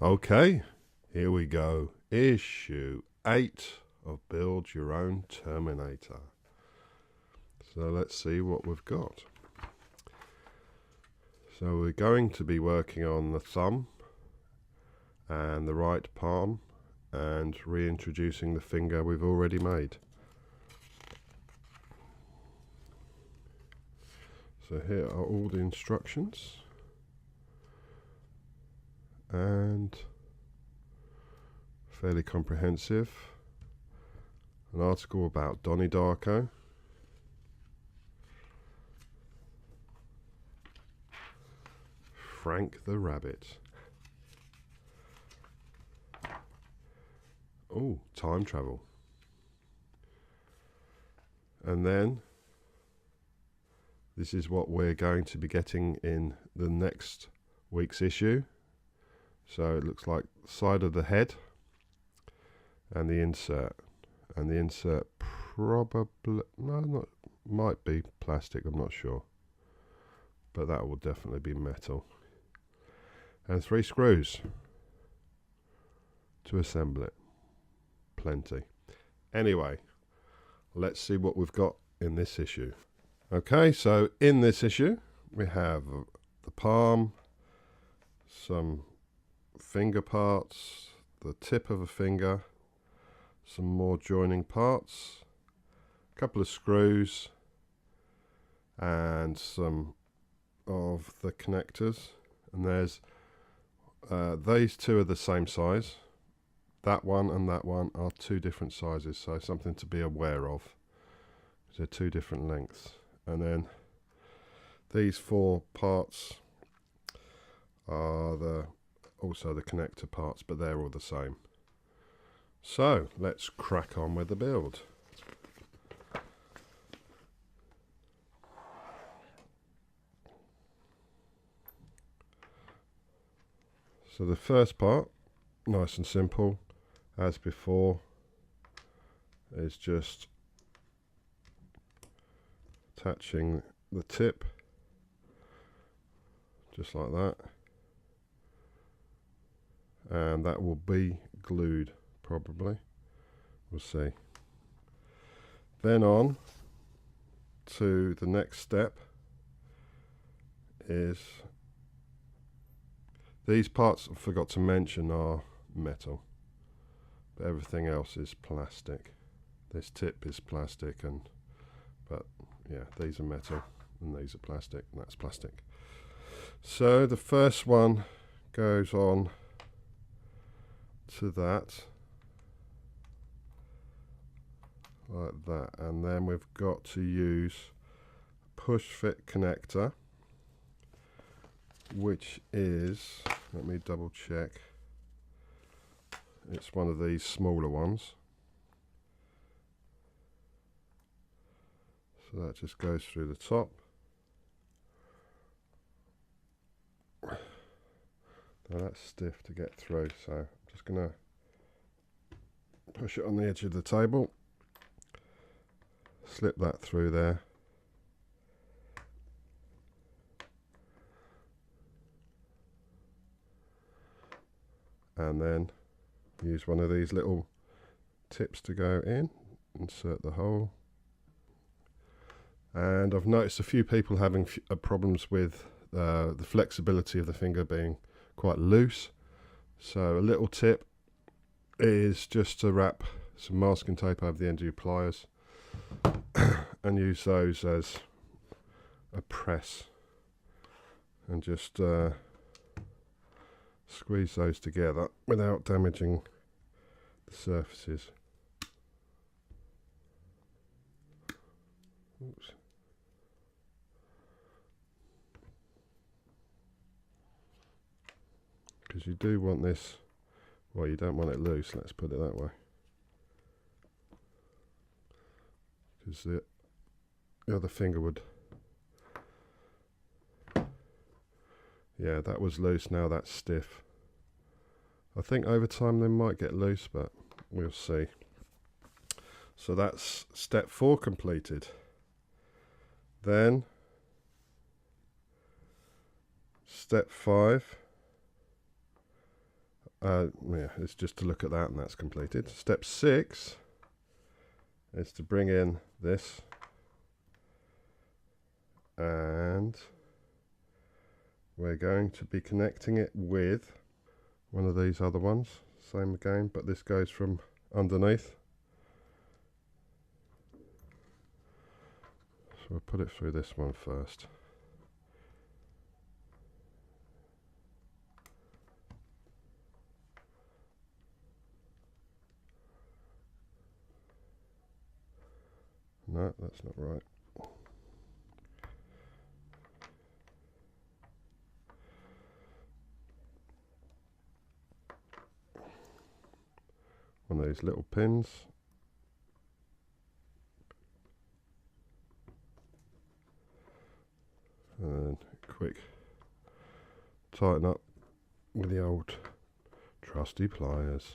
Okay, here we go. Issue 8 of Build Your Own Terminator. So let's see what we've got. So we're going to be working on the thumb and the right palm and reintroducing the finger we've already made. So here are all the instructions and fairly comprehensive. An article about Donnie Darko. Frank the Rabbit. Oh, time travel. And then this is what we're going to be getting in the next week's issue. So it looks like the side of the head and the insert. And the insert probably, no, not, might be plastic, I'm not sure. But that will definitely be metal. And 3 screws to assemble it. Plenty. Anyway, let's see what we've got in this issue. Okay, so in this issue we have the palm, some finger parts, the tip of a finger, some more joining parts, a couple of screws, and some of the connectors. And there's these two are the same size. That one and that one are 2 different sizes, so something to be aware of. They're 2 different lengths. And then these 4 parts are also the connector parts, but they're all the same. So let's crack on with the build. So the first part, nice and simple, as before, is just attaching the tip, just like that, and that will be glued probably, we'll see. Then on to the next step is these parts I forgot to mention are metal, but everything else is plastic. This tip is plastic, but yeah, these are metal and these are plastic, and that's plastic. So the first one goes on to that, like that, and then we've got to use push fit connector, which is, let me double check, it's one of these smaller ones. So that just goes through the top. Now that's stiff to get through, so I'm just going to push it on the edge of the table, slip that through there, and then use one of these little tips to go in, insert the hole. And I've noticed a few people having problems with the flexibility of the finger being quite loose. So a little tip is just to wrap some masking tape over the end of your pliers and use those as a press, and just squeeze those together without damaging the surfaces. Oops. Because you do want this, well, you don't want it loose, let's put it that way. Because the other finger would, yeah, that was loose, now that's stiff. I think over time they might get loose, but we'll see. So that's step 4 completed. Then step 5 Yeah, it's just to look at that, and that's completed. Step 6 is to bring in this, and we're going to be connecting it with one of these other ones. Same again, but this goes from underneath. So we'll put it through this one first. No, that's not right. One of these little pins. And quick tighten up with the old trusty pliers.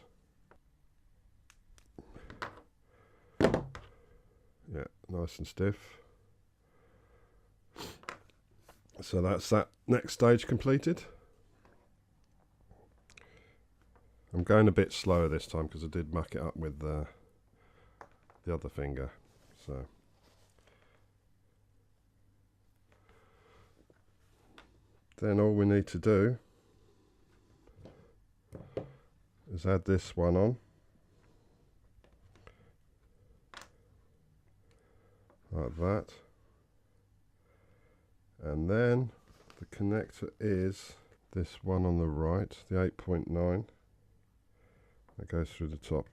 Yeah, nice and stiff. So that's that next stage completed. I'm going a bit slower this time because I did muck it up with the other finger. So then all we need to do is add this one on. Like that. And then the connector is this one on the right, the 8.9. That goes through the top.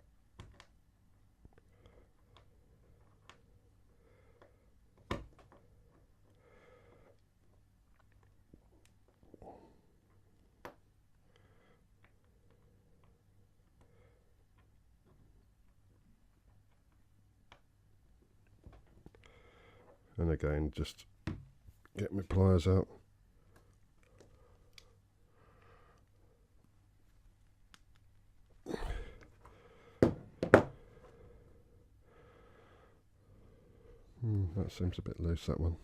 And again, just get my pliers out. That seems a bit loose, that one.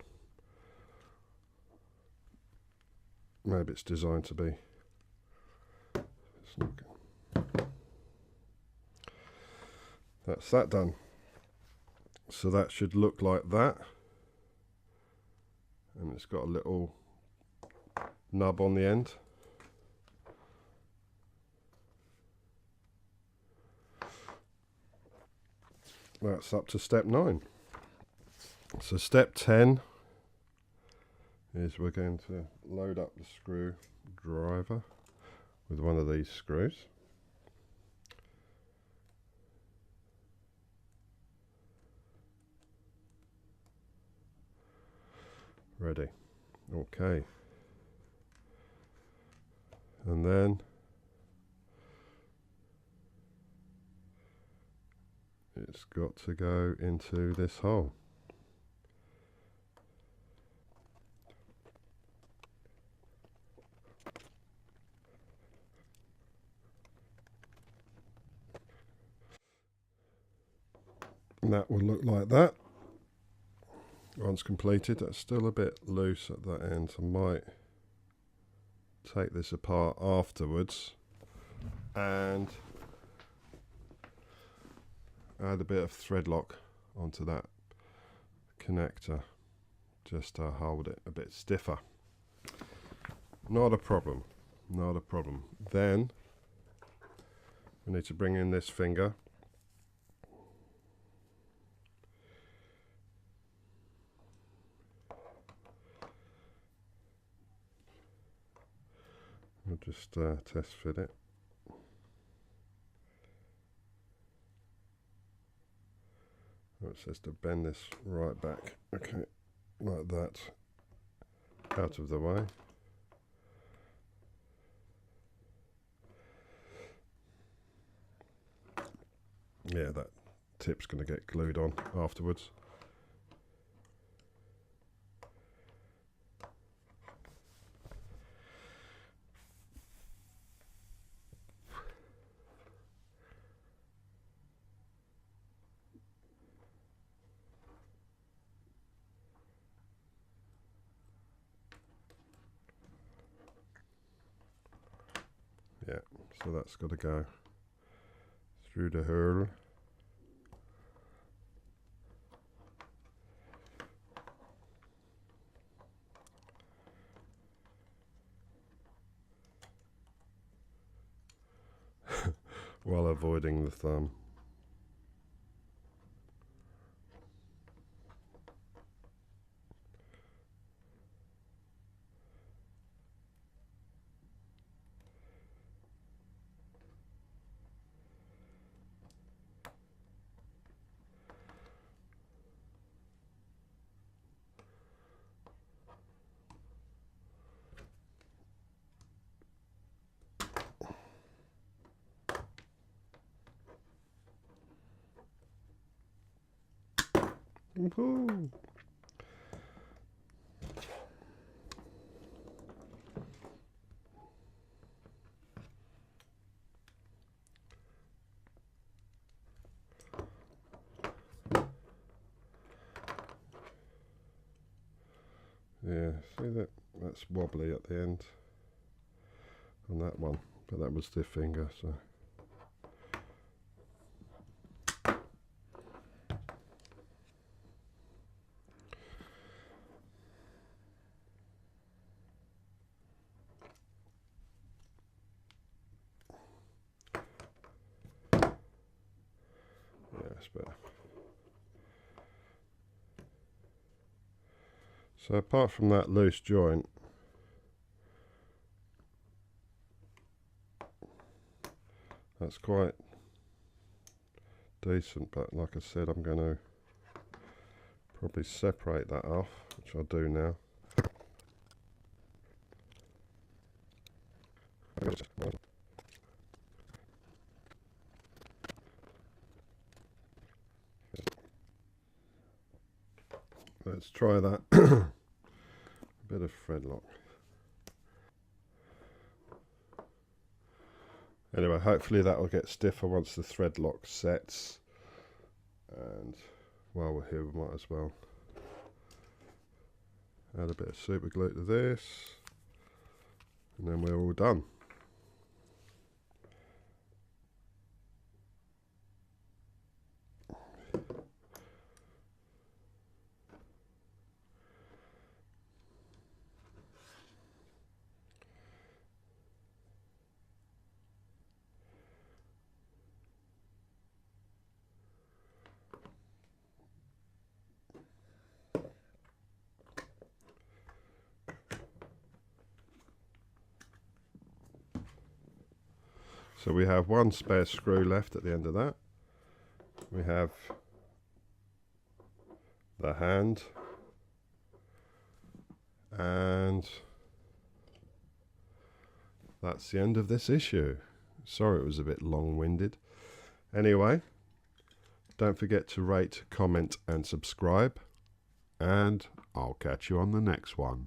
Maybe it's designed to be. That's that done. So that should look like that. And it's got a little nub on the end. That's up to step 9. So step 10 is we're going to load up the screwdriver with one of these screws. Ready. Okay. And then it's got to go into this hole. And that will look like that. Once completed, that's still a bit loose at that end. I might take this apart afterwards and add a bit of thread lock onto that connector just to hold it a bit stiffer. Not a problem, not a problem. Then we need to bring in this finger. We'll just test fit it. It says to bend this right back. Okay, like that. Out of the way. Yeah, that tip's going to get glued on afterwards. Yeah, So that's got to go through the hole. While avoiding the thumb. Woohoo! Yeah, see that? That's wobbly at the end on that one, but that was the finger, so. Yeah, it's better. So apart from that loose joint, that's quite decent, but like I said, I'm going to probably separate that off, which I'll do now. Let's try that. A bit of thread lock. Anyway, hopefully that will get stiffer once the thread lock sets. And while we're here, we might as well add a bit of super glue to this, and then we're all done. So we have one spare screw left at the end of that. We have the hand, and that's the end of this issue. Sorry it was a bit long-winded. Anyway, don't forget to rate, comment and subscribe, and I'll catch you on the next one.